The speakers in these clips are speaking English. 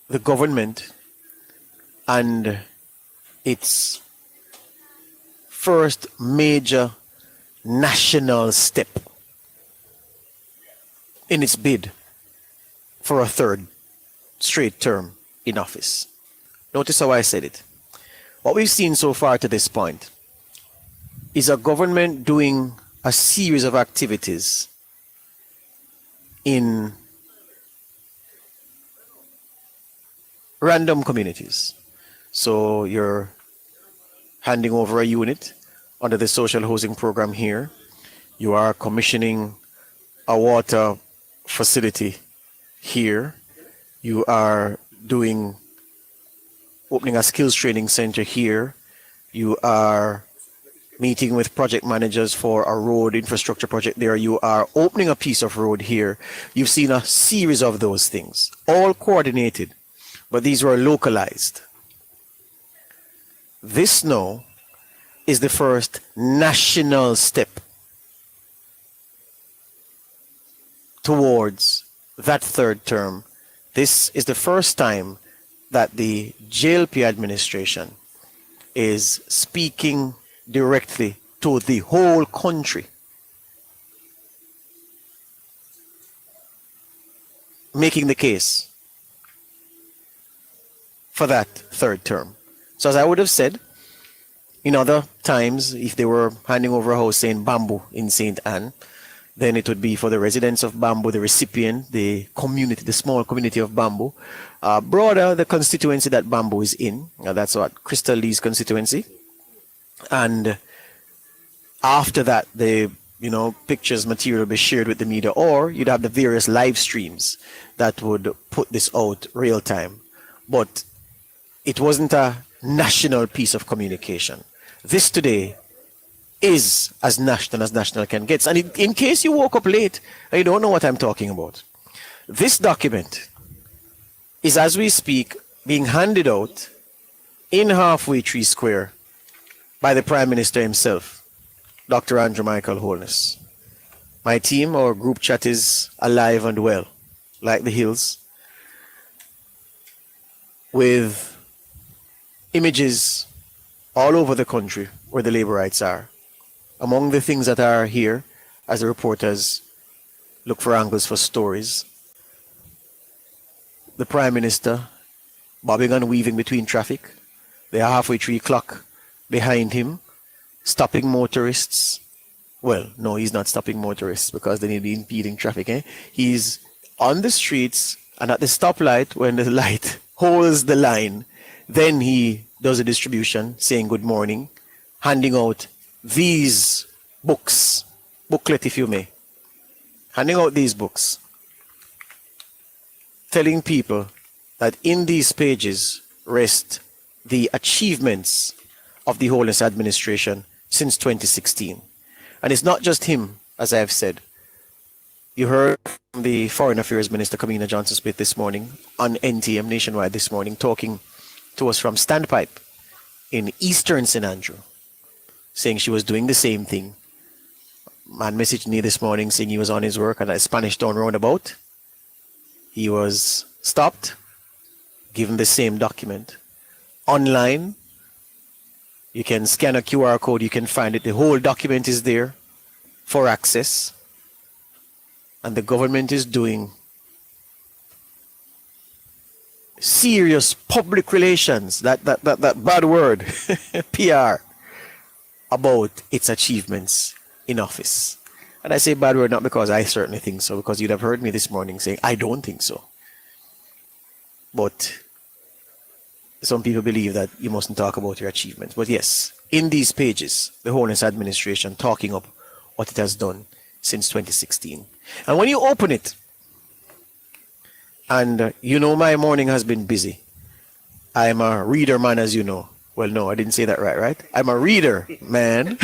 the government and its first major national step in its bid for a third straight term in office. Notice how I said it. What we've seen so far to this point is a government doing a series of activities in random communities. So you're handing over a unit under the social housing program here. You are commissioning a water facility here. You are opening a skills training center here. You are meeting with project managers for a road infrastructure project there. You are opening a piece of road here. You've seen a series of those things, all coordinated, but these were localized. This now is the first national step towards that third term. This is the first time that the JLP administration is speaking directly to the whole country, making the case for that third term. So as I would have said, in other times, if they were handing over a house saying Bamboo in St. Anne, then it would be for the residents of Bamboo, the recipient, the community, the small community of Bamboo, broader the constituency that Bamboo is in. That's what Crystal Lee's constituency. And after that, the pictures, material will be shared with the media, or you'd have the various live streams that would put this out real time. But it wasn't a national piece of communication. This today is as national can get. And in case you woke up late and you don't know what I'm talking about, this document is, as we speak, being handed out in Halfway Tree Square by the Prime Minister himself, Dr. Andrew Michael Holness. My team, our group chat is alive and well, like the hills, with images all over the country where the labor rights are. Among the things that are here, as the reporters look for angles for stories, the Prime Minister bobbing and weaving between traffic, the Halfway Tree clock behind him, stopping motorists. Well, no, he's not stopping motorists because they need to be impeding traffic. He's on the streets and at the stoplight when the light holds the line, then he does a distribution saying good morning, handing out these books, booklet if you may, handing out these books, telling people that in these pages rest the achievements of the Holness administration since 2016. And it's not just him, as I've said. You heard from the Foreign Affairs Minister, Kamina Johnson-Smith, this morning on NTM Nationwide this morning, talking to us from Standpipe in Eastern St. Andrew, saying she was doing the same thing. Man messaged me this morning saying he was on his work at a Spanish Town roundabout. He was stopped, given the same document. Online, you can scan a QR code, you can find it. The whole document is there for access. And the government is doing serious public relations, that bad word, PR, about its achievements in office. And I say bad word not because I certainly think so, because you'd have heard me this morning saying, I don't think so. But some people believe that you mustn't talk about your achievements. But yes, in these pages, the Holness administration talking up what it has done since 2016. And when you open it, and my morning has been busy. I'm a reader man, as you know. Well, no, I didn't say that right? I'm a reader man.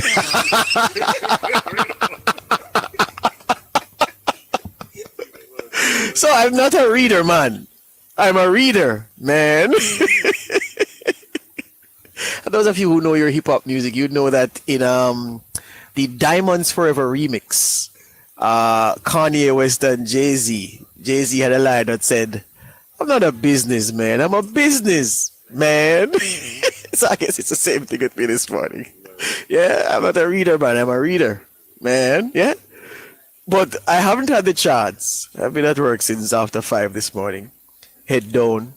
So I'm not a reader man. I'm a reader man. And those of you who know your hip-hop music, you'd know that in the Diamonds Forever remix, Kanye West and Jay-Z had a line that said, I'm not a businessman. I'm a businessman. So I guess it's the same thing with me this morning. Yeah, I'm not a reader, man. I'm a reader, man. Yeah. But I haven't had the chance. I've been at work since after 5 this morning. Head down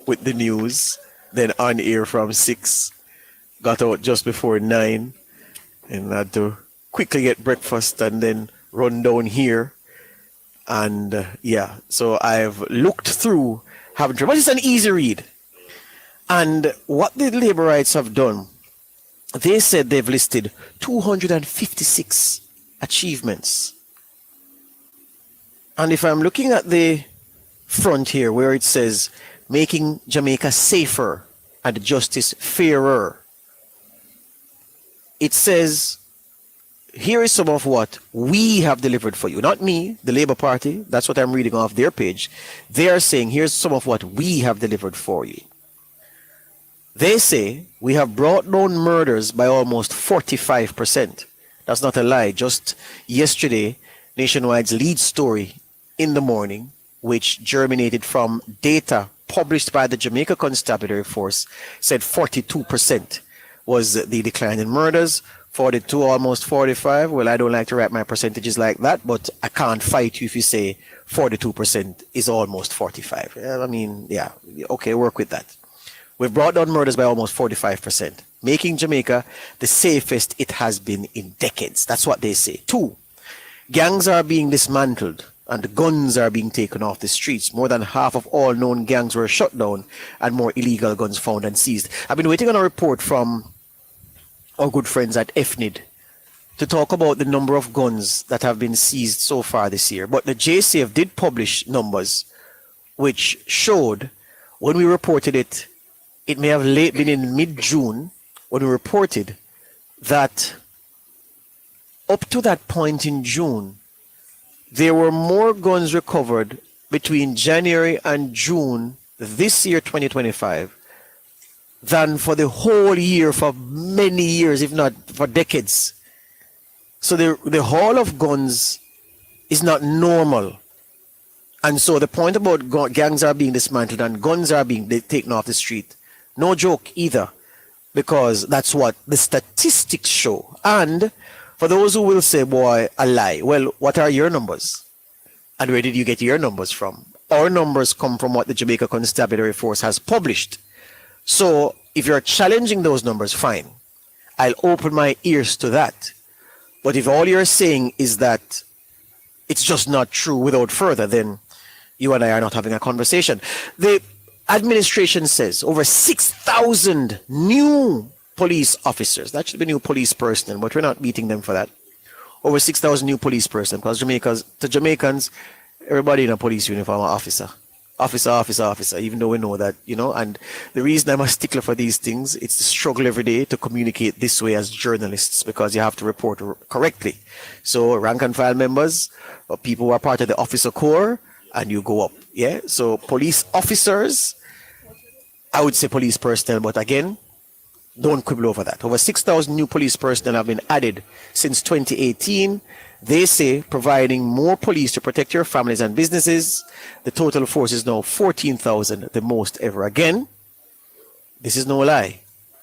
with the news, then on air from 6. Got out just before 9 and had to quickly get breakfast and then run down here. And yeah, so I've looked through, haven't read, but it's an easy read. And what the labor rights have done, they said they've listed 256 achievements. And if I'm looking at the front here where it says making Jamaica safer and justice fairer, it says here is some of what we have delivered for you. Not me, the Labour Party. That's what I'm reading off their page. They are saying here's some of what we have delivered for you. They say we have brought down murders by almost 45%. That's not a lie. Just yesterday, Nationwide's lead story in the morning, which germinated from data published by the Jamaica Constabulary Force, said 42% was the decline in murders. 42, almost 45. Well, I don't like to write my percentages like that, but I can't fight you if you say 42% is almost 45. I mean, yeah, okay, work with that. We've brought down murders by almost 45%, making Jamaica the safest it has been in decades. That's what they say. 2, gangs are being dismantled and guns are being taken off the streets. More than half of all known gangs were shut down and more illegal guns found and seized. I've been waiting on a report from our good friends at FNID to talk about the number of guns that have been seized so far this year. But the JCF did publish numbers which showed, when we reported it, it may have been in mid-June, when we reported that up to that point in June, there were more guns recovered between January and June this year, 2025, than for the whole year for many years, if not for decades. So the haul of guns is not normal. And so the point about gangs are being dismantled and guns are being taken off the street, no joke either, because that's what the statistics show. And for those who will say, boy, a lie, well, what are your numbers? And where did you get your numbers from? Our numbers come from what the Jamaica Constabulary Force has published. So if you're challenging those numbers, fine. I'll open my ears to that. But if all you're saying is that it's just not true without further, then you and I are not having a conversation. The administration says over 6,000 new police officers. That should be new police personnel, but we're not beating them for that. Over 6,000 new police personnel, because to Jamaicans, everybody in a police uniform are officer. Officer, even though we know that, and the reason I'm a stickler for these things, it's the struggle every day to communicate this way as journalists, because you have to report correctly. So rank and file members, or people who are part of the officer corps, and you go up. Yeah. So police officers, I would say police personnel, but again, don't quibble over that. Over 6,000 new police personnel have been added since 2018. They say providing more police to protect your families and businesses. The total force is now 14,000, the most ever. Again, this is no lie.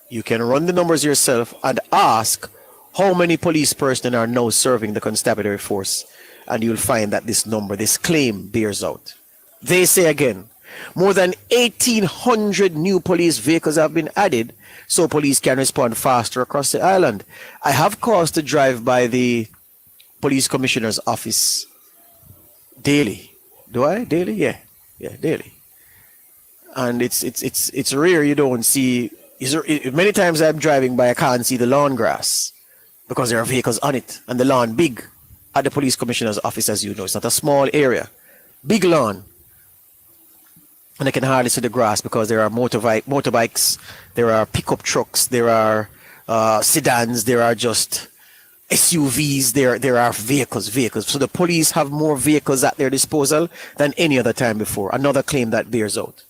You can run the numbers yourself and ask how many police personnel are now serving the constabulary force, and you'll find that this number, this claim, bears out. They say again, more than 1,800 new police vehicles have been added so police can respond faster across the island. I have caused to drive by the police commissioner's office daily. Do I? Daily? Yeah, daily. And it's rare you don't see. Many times I'm driving by, I can't see the lawn grass because there are vehicles on it, and the lawn big at the police commissioner's office, as you know. It's not a small area, big lawn. And I can hardly see the grass because there are motorbikes, there are pickup trucks, there are sedans, there are just SUVs, there are vehicles. So the police have more vehicles at their disposal than any other time before. Another claim that bears out.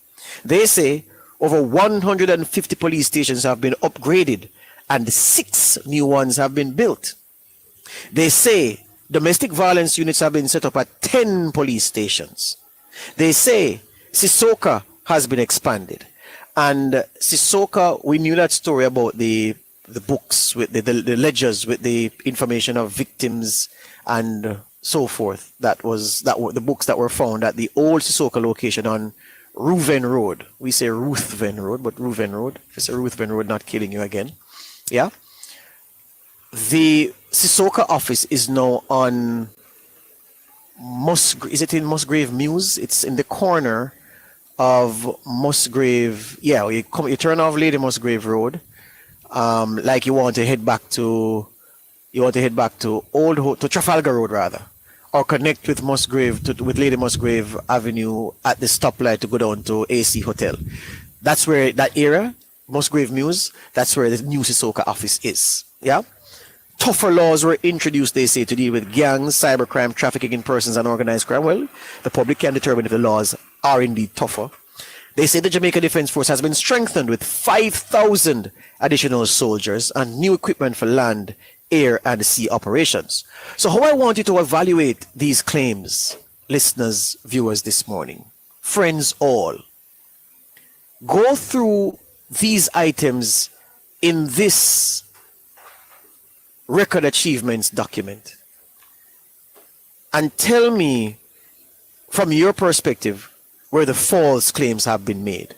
They say over 150 police stations have been upgraded and 6 new ones have been built. They say domestic violence units have been set up at 10 police stations. They say Sissoko has been expanded. And Sissoko, we knew that story about the books, with the ledgers with the information of victims and so forth. That were the books that were found at the old Sissoko location on Ruven Road. We say Ruthven Road, but Ruven Road. If it's a Ruthven Road, not killing you again. Yeah. The Sissoko office is now on is it in Musgrave Mews? It's in the corner of Musgrave. Yeah, you turn off Lady Musgrave Road. Like you want to head back to to Trafalgar Road rather, or connect with with Lady Musgrave Avenue at the stoplight to go down to AC Hotel. That's where that area, Musgrave Mews, that's where the new Sissoko office is. Yeah. Tougher laws were introduced, they say, to deal with gangs, cybercrime, trafficking in persons, and organized crime. Well, the public can determine if the laws are indeed tougher. They say the Jamaica Defence Force has been strengthened with 5,000 additional soldiers and new equipment for land, air, and sea operations. So how I want you to evaluate these claims, listeners, viewers this morning, friends all, go through these items in this record achievements document and tell me from your perspective where the false claims have been made.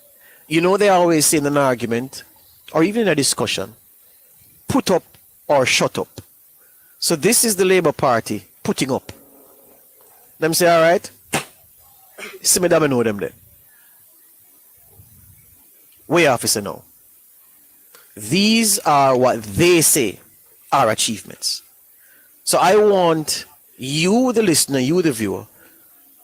You know, they always say in an argument or even in a discussion, put up or shut up. So this is the Labour Party putting up. Them say, all right, see me damn know them there. Way officer now. These are what they say are achievements. So I want you, the listener, you, the viewer,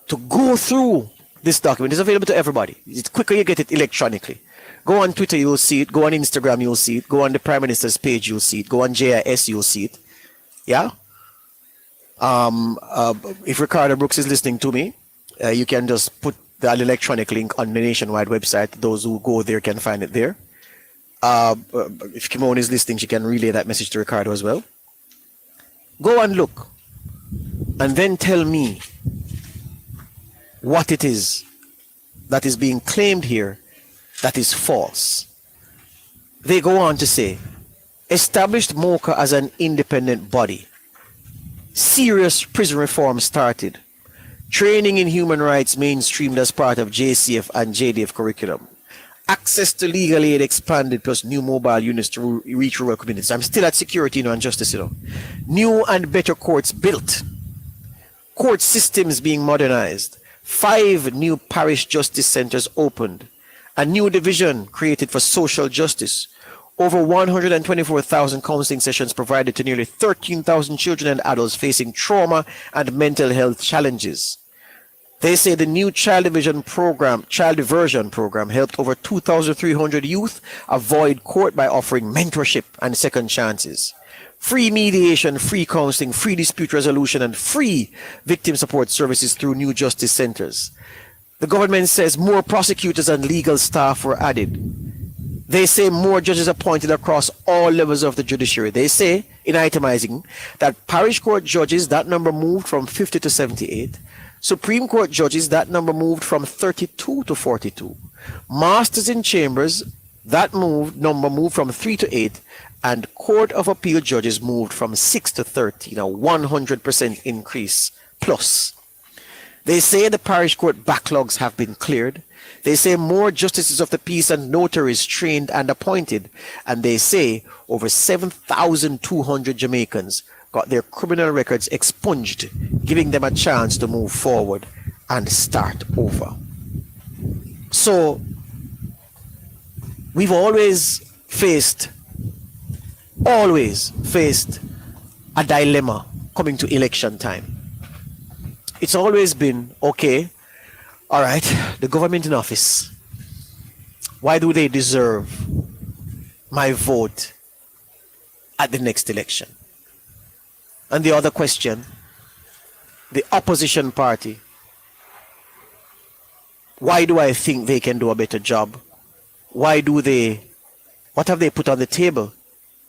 to go through this document. It's available to everybody. It's quicker you get it electronically. Go on Twitter, you'll see it. Go on Instagram, you'll see it. Go on the Prime Minister's page, you'll see it. Go on JIS, you'll see it. Yeah? If Ricardo Brooks is listening to me, you can just put the electronic link on the nationwide website. Those who go there can find it there. If Kimon is listening, she can relay that message to Ricardo as well. Go and look, and then tell me what it is that is being claimed here that is false. They go on to say, established MOCA as an independent body. Serious prison reform started. Training in human rights mainstreamed as part of JCF and JDF curriculum. Access to legal aid expanded, plus new mobile units to reach rural communities. I'm still at security, and justice, New and better courts built. Court systems being modernized. 5 new parish justice centers opened. A new division created for social justice. Over 124,000 counseling sessions provided to nearly 13,000 children and adults facing trauma and mental health challenges. They say the new child diversion program helped over 2,300 youth avoid court by offering mentorship and second chances. Free mediation, free counseling, free dispute resolution, and free victim support services through new justice centers. The government says more prosecutors and legal staff were added. They say more judges appointed across all levels of the judiciary. They say, in itemizing, that parish court judges, that number moved from 50 to 78. Supreme Court judges, that number moved from 32 to 42. Masters in chambers, that number moved from 3 to 8. And Court of Appeal judges moved from 6 to 13, a 100% increase plus. They say the parish court backlogs have been cleared. They say more justices of the peace and notaries trained and appointed. And they say over 7,200 Jamaicans got their criminal records expunged, giving them a chance to move forward and start over. So, we've always faced a dilemma coming to election time. It's always been, okay, all right, the government in office, why do they deserve my vote at the next election? And the other question, the opposition party, why do I think they can do a better job? What have they put on the table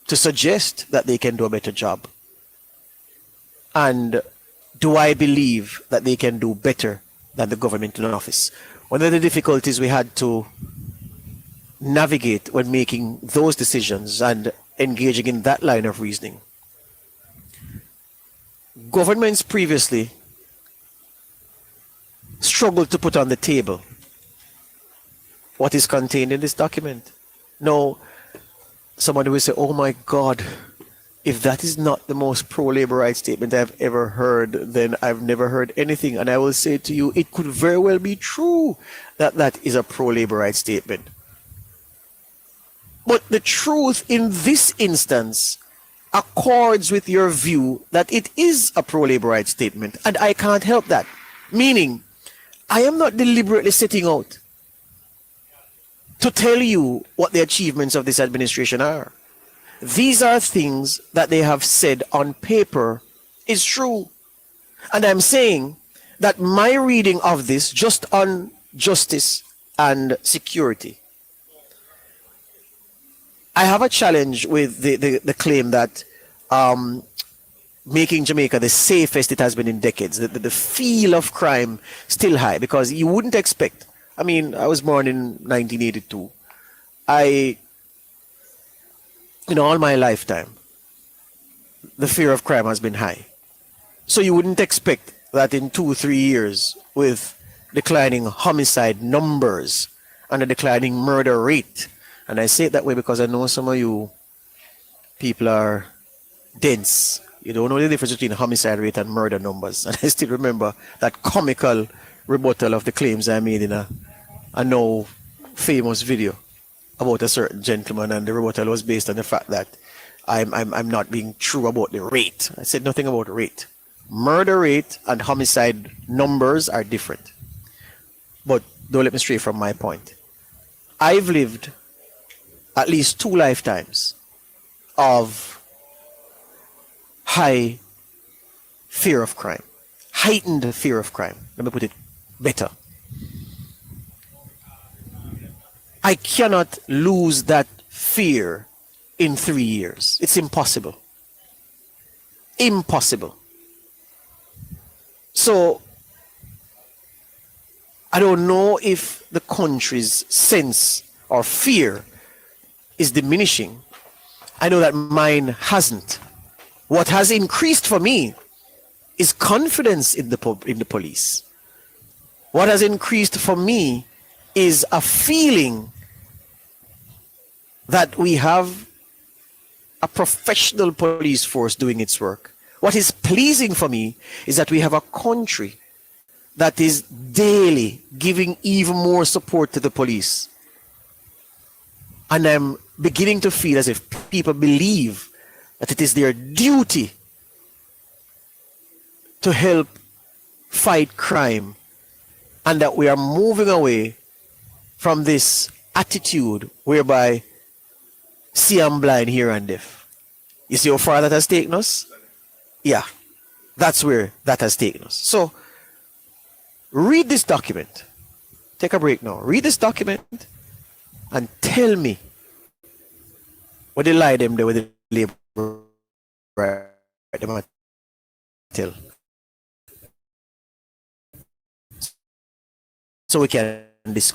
to suggest that they can do a better job? And do I believe that they can do better than the government in office? One of the difficulties we had to navigate when making those decisions and engaging in that line of reasoning. Governments previously struggled to put on the table what is contained in this document. Now, somebody will say, oh my God, if that is not the most pro-labor rights statement I've ever heard, then I've never heard anything. And I will say to you, it could very well be true that that is a pro-labor rights statement. But the truth in this instance accords with your view that it is a pro-labor rights statement. And I can't help that. Meaning, I am not deliberately setting out to tell you what the achievements of this administration are. These are things that they have said on paper is true. And I'm saying that my reading of this, just on justice and security, I have a challenge with the claim that making Jamaica the safest it has been in decades, the feel of crime still high, because you wouldn't expect. I mean, I was born in 1982. In all my lifetime, the fear of crime has been high. So you wouldn't expect that in 2-3 years, with declining homicide numbers and a declining murder rate, and I say it that way because I know some of you people are dense. You don't know the difference between homicide rate and murder numbers. And I still remember that comical rebuttal of the claims I made in a now famous video about a certain gentleman, and the rebuttal was based on the fact that I'm not being true about the rate. I said nothing about rate. Murder rate and homicide numbers are different. But don't let me stray from my point. I've lived at least 2 lifetimes of high fear of crime, heightened fear of crime. Let me put it better. I cannot lose that fear in 3 years. It's impossible. Impossible. So, I don't know if the country's sense or fear is diminishing. I know that mine hasn't. What has increased for me is confidence in the police. What has increased for me is a feeling that we have a professional police force doing its work. What is pleasing for me is that we have a country that is daily giving even more support to the police. And I'm beginning to feel as if people believe that it is their duty to help fight crime, and that we are moving away from this attitude whereby see I'm blind, hear and deaf. You see how far that has taken us? Yeah, that's where that has taken us. So, read this document. Take a break now. Read this document and tell me what they lie them there with the labor right them tell. So we can discuss.